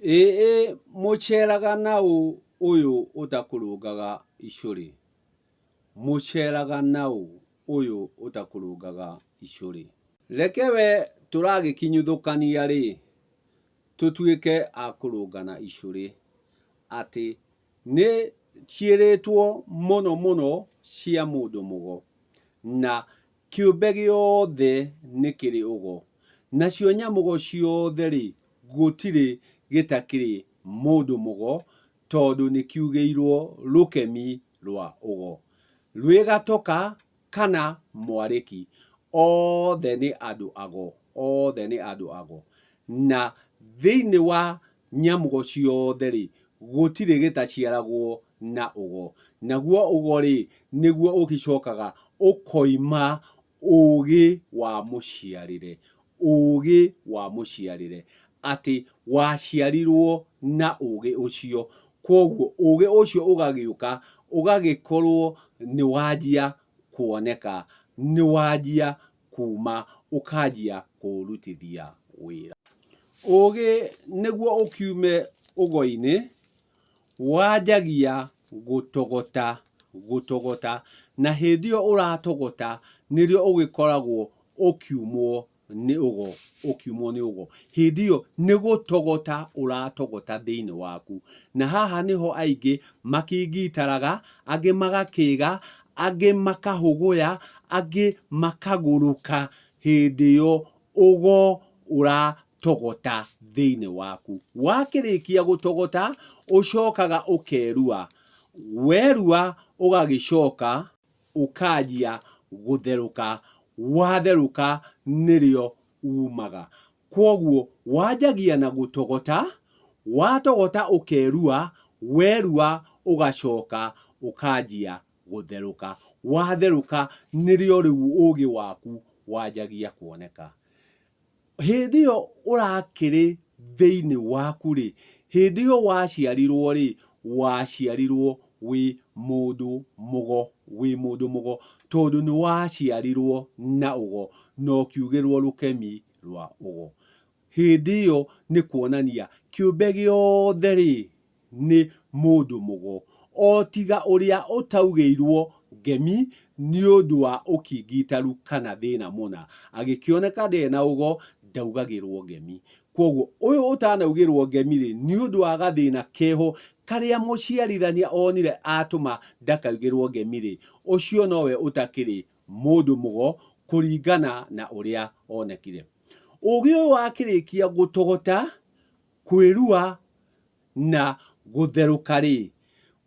Mũceraga naũ ũyũ ũtakũrũngaga icũrĩ? Mũceraga naũ ũyũ ũtakũrũngaga icũrĩ? Reke we tũragĩkinyũthũkania rĩ, tũtuĩke a kũrũngana icũrĩ. Atĩ nĩ ciĩrĩtwo mũno mũno cia mũndũ mũgo. Na kĩũmbe gĩothe nĩ kĩrĩ ũgo. Nacio nyamũgo ciothe rĩ, gũtirĩ gĩtakĩrĩ mũndũ mũgo, tondũ nĩ kiugĩirwo rũkemi rwa ũgo. Rwĩ gatoka kana mwarĩki, othe nĩ andũ ago, othe nĩ andũ ago. Na thĩinĩ wa nyamũgo ciothe rĩ, gũtirĩ gĩtaciaragwo na ũgo. Naguo ũgo rĩ, nĩguo ũgĩcokaga ũkoima ũgĩ wa mũciarĩre. Ũgĩ wa mũciarĩre. Atĩ waciarirwo na ũgĩ ũcio. Kwoguo ũgĩ ũcio ũgagĩũka, ũgagĩkorwo nĩ wanjia kuoneka, nĩ wanjia kuma, ũkanjia kũũrutithia wĩra. Ũgĩ nĩguo ũkiume ũgo-inĩ, wanjagia gũtogota, gũtogota. Na hĩndĩ ĩyo ũratogota, nĩrĩo ũgĩkoragwo ũkiumwo nĩ ũgo, ũkiumwo nĩ ũgo. Hĩndĩ ĩyo nĩ gũtogota ũratogota thĩinĩ waku. Na haha nĩho aingĩ makĩngitaraga, angĩ magakĩga, angĩ makahũgũya, angĩ makagũrũka hĩndĩ ĩyo ũgo ũratogota thĩinĩ waku. Wakĩrĩkia gũtogota, ũcokaga ũkerua. Werua ũgagĩcoka ũkanjia gũtherũka. Watherũka nĩrĩo umaga. Kwoguo wanjagia na gũtogota, watogota ũkerua, werua ũgacoka ũkanjia gũtherũka. Watherũka nĩrĩo rĩu ũgĩ waku wanjagia kuoneka. Hĩndĩ ĩyo ũrakĩrĩ thĩinĩ waku rĩ, hĩndĩ ĩyo waciarirwo rĩ, waciarirwo wĩ mũndũ mũgo, wĩ mũndũ mũgo, tondũ nĩ waciarirwo na ũgo, na ũkiugĩrwo rũkemi rwa ũgo. Hĩndĩ ĩyo nĩ kuonania kĩũmbe gĩothe rĩ, nĩ mũndũ mũgo. O tiga ũrĩa ũtaugĩirwo ngemi nĩ ũndũ wa ũkingitaru kana thĩna mũna. Agĩkĩoneka ndarĩ na ũgo, ndaugagĩrwo ngemi. Kwoguo ũyũ ũtanaugĩrwo ngemi rĩ, nĩ ũndũ wa gathĩna keho karĩa mũciarithania onire atũma ndakaugĩrwo ngemi rĩ, ũcio nowe ũtakĩrĩ mũndũ mũgo kũringana na ũrĩa onekire. Ũgĩ ũyũ wakĩrĩkia gũtogota, kwĩrua na gũtherũka rĩ,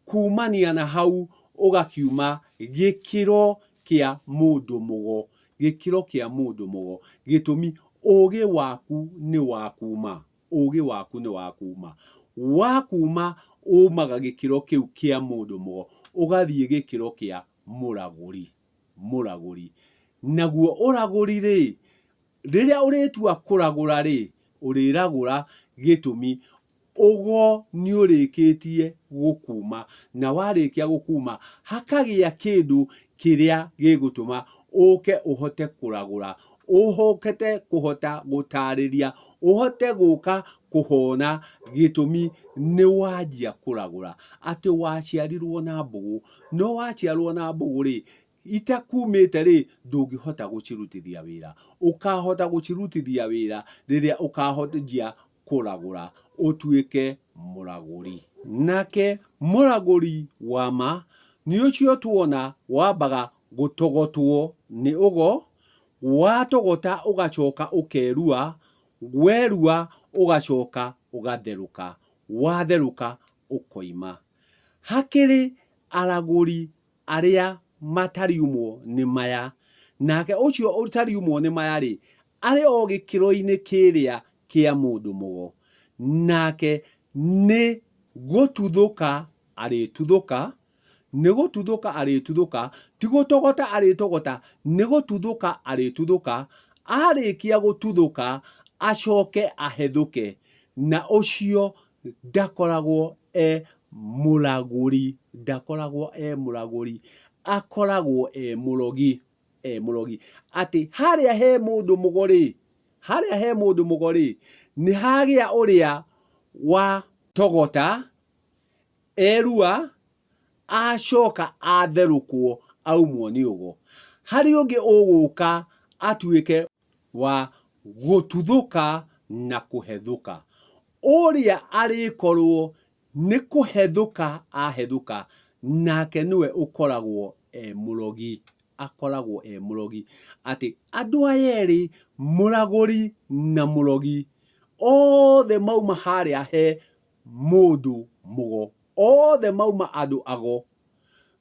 kumania na hau ũgakiuma gĩkĩro kĩa mũndũ mũgo. Gĩkĩro kĩa mũndũ mũgo. Gĩtũmi ũgĩ waku nĩ wakuma. Ũgĩ waku nĩ wakuma. Wakuma umaga gĩkĩro kĩu kĩa mũndũ mũgo, ũgathiĩ gĩkĩro kĩa mũragũri. Mũragũri. Naguo ũragũri rĩ, rĩrĩa ũrĩtua kũragũra rĩ, ũrĩragũra gĩtũmi ũgo nĩ ũrĩkĩtie gũkuma. Na warĩkia gũkuma, hakagĩa kĩndũ kĩrĩa gĩgũtũma ũke ũhote kũragũra. Ũhokete kũhota gũtarĩria, ũhote gũka kũhona gĩtũmi nĩ wanjia kũragũra. Atĩ waciarirwo na mbũgũ, no waciarwo na mbũgũ rĩ, itakumĩte rĩ, ndũngĩhota gũcirutithia wĩra. Ũkahota gũcirutithia wĩra rĩrĩa ũkahanjia kũragũra, ũtuĩke mũragũri. Nake mũragũri wa ma nĩ ũcio tuona wambaga gũtogotwo nĩ ũgo, watogota ũgacoka ũkerua, werua ũgacoka ũgatherũka. Watherũka ũkoima. Hakĩrĩ aragũri arĩa matariumwo nĩ maya. Nake ũcio ũtariumwo nĩ maya rĩ, arĩ o gĩkĩro-inĩ kĩrĩa kĩa mũndũ mũgo. Nake nĩ gũtuthũka arĩtuthũka, nĩ gũtuthũka arĩtuthũka, ti gũtogota arĩtogota, nĩ gũtuthũka arĩtuthũka. Arĩkia gũtuthũka, acoke ahethũke. Na ũcio ndakoragwo mũragũri, ndakoragwo mũragũri, akoragwo mũrogi, mũrogi. Atĩ harĩa he mũndũ mũgo rĩ, harĩa he mũndũ mũgo rĩ, nĩ hagĩa ũrĩa wa togota erua acoka atherũkwo aumwo nĩ ũgo. Harĩ ũngĩ ũgũka atuĩke wa gũtuthũka na kũhethũka. Ũrĩa arĩkorwo nĩ kũhethũka ahethũka, nake nĩwe ũkoragwo mũrogi. Akoragwo mũrogi. Atĩ andũ aya erĩ, mũragũri na mũrogi, othe mauma harĩa he mũndũ mũgo. Othe mauma andũ ago.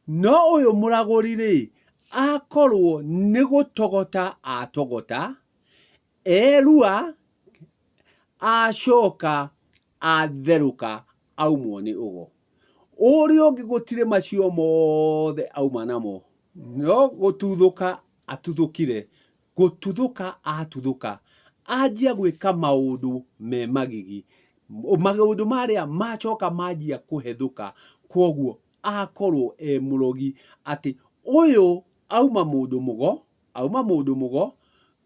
No ũyũ mũragũri rĩ, akorwo nĩ gũtogota atogota, erua acoka atherũka aumwo nĩ ũgo. Ũrĩa ũngĩ gũtirĩ macio mothe auma namo, no gũtuthũka atuthũkire. Gũtuthũka atuthũka, anjia gwĩka maũndũ me magigi. Maũndũ marĩa macoka manjia kũhethũka, kwoguo akorwo mũrogi. Atĩ ũyũ auma mũndũ mũgo,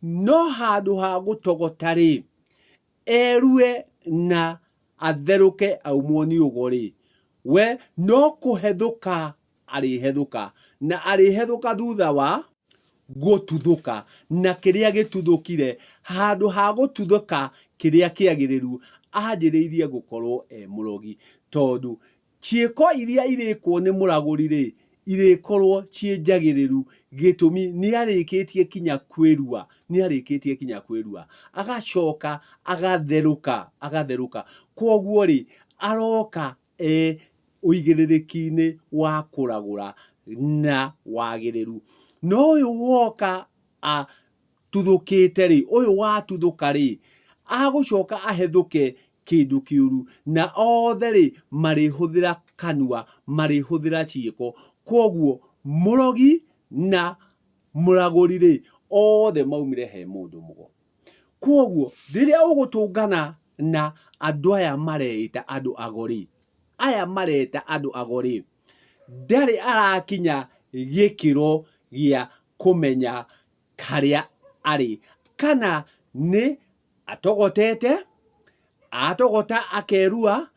no handũ ha gũtogota rĩ, erue na atherũke aumwo nĩ ũgo rĩ, we no kũhethũka arĩhethũka, na arĩhethũka thutha wa gũtuthũka. Na kĩrĩa gĩtuthũkire, handũ ha gũtuthũka kĩrĩa kĩagĩrĩru, anjĩrĩirie gũkorwo mũrogi. Tondũ ciĩko iria irĩkwo nĩ mũragũri rĩ, irĩkorwo ciĩnjagĩrĩru. Gĩtũmi nĩarĩkĩtie kinya kwĩrua, agacoka agatherũka. Kwoguo rĩ, aroka ũigĩrĩrĩki-inĩ wa kũragũra na wagĩrĩru. No ũyũ woka atuthũkĩte rĩ, ũyũ watuthũka rĩ, agũcoka ahethũke kĩndũ kĩũru, na othe rĩ, marĩhũthĩra kanua, marĩhũthĩra ciĩko. Kwoguo mũrogi na mũragũri rĩ, othe maumire he mũndũ mũgo. Kwoguo rĩrĩa ũgũtũngana na andũ aya mareĩta andũ ago rĩ, ndarĩ arakinya gĩkĩro gĩa kũmenya harĩa arĩ, kana nĩ atogotete, atogota akerua,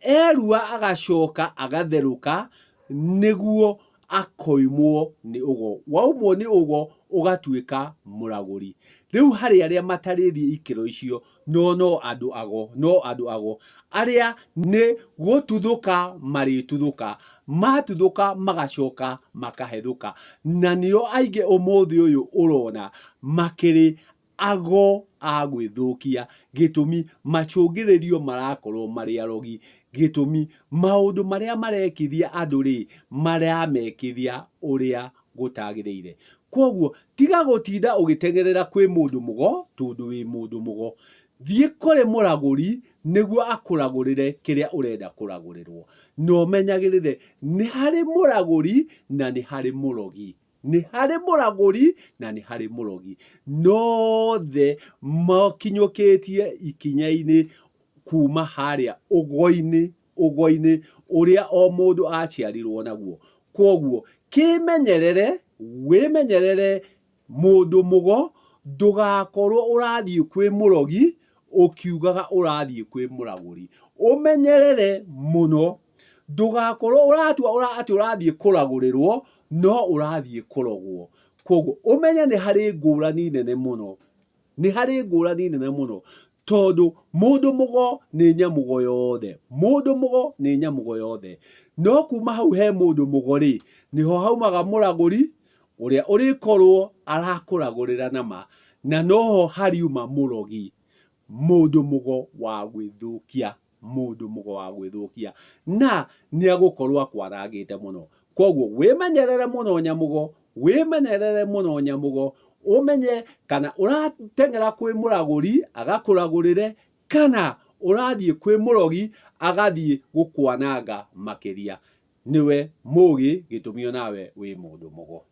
erua agacoka agatherũka, nĩguo akoimwo nĩ ũgo. Waumwo nĩ ũgo ũgatuĩka mũragũri. Rĩu harĩ arĩa matarĩthiĩ ikĩro icio, no andũ ago arĩa nĩ gũtuthũka marĩtuthũka, matuthũka magacoka makahethũka. Na nĩo aingĩ ũmũthĩ ũyũ ũrona makĩrĩ ago a gwĩthũkia. Gĩtũmi macũngĩrĩrio marakorwo marĩ arogi. Gĩtũmi maũndũ marĩa marekithia andũ rĩ, maramekithia ũrĩa gũtagĩrĩire. Kwoguo tiga gũtinda ũgĩteng'erera kwĩ mũndũ mũgo, tondũ wĩ mũndũ mũgo. Thiĩ kũrĩ mũragũri nĩguo akũragũrĩre kĩrĩa ũrenda kũragũrĩrwo. Na ũmenyagĩrĩre nĩ harĩ mũragũri na nĩ harĩ mũrogi. Nĩ harĩ mũragũri na nĩ harĩ mũrogi. Noothe makinyũkĩtie ikinya-inĩ kuma harĩa ũgo-inĩ ũrĩa o mũndũ aciarirwo naguo. Kwoguo kĩmenyerere, wĩmenyerere mũndũ mũgo, ndũgakorwo ũrathiĩ kwĩ mũrogi ũkiugaga ũrathiĩ kwĩ mũragũri. Ũmenyerere mũno, ndũgakorwo ũratua atĩ ũrathiĩ kũragũrĩrwo, no ũrathiĩ kũrogwo. Kwoguo ũmenye nĩ harĩ ngũrani nene mũno. Nĩ harĩ ngũrani nene mũno. Tondũ mũndũ mũgo nĩ nyamũgo yothe. Mũndũ mũgo nĩ nyamũgo yothe. No kuma hau he mũndũ mũgo rĩ, nĩho haumaga mũragũri ũrĩa ũrĩkorwo arakũragũrĩra nama. Na noho hariuma mũrogi, mũndũ mũgo wa gwĩthũkia. Mũndũ mũgo wa gwĩthũkia. Na nĩagũkorwo akwarangĩte mũno. Kwoguo wĩmenyerere mũno nyamũgo, wĩmenyerere mũno nyamũgo. Ũmenye kana ũrateng'era kwĩ mũragũri agakũragũrĩre, kana ũrathiĩ kwĩ mũrogi agathiĩ gũkwananga makĩria. Nĩwe mũũgĩ, gĩtũmi onawe wĩ mũndũ mũgo.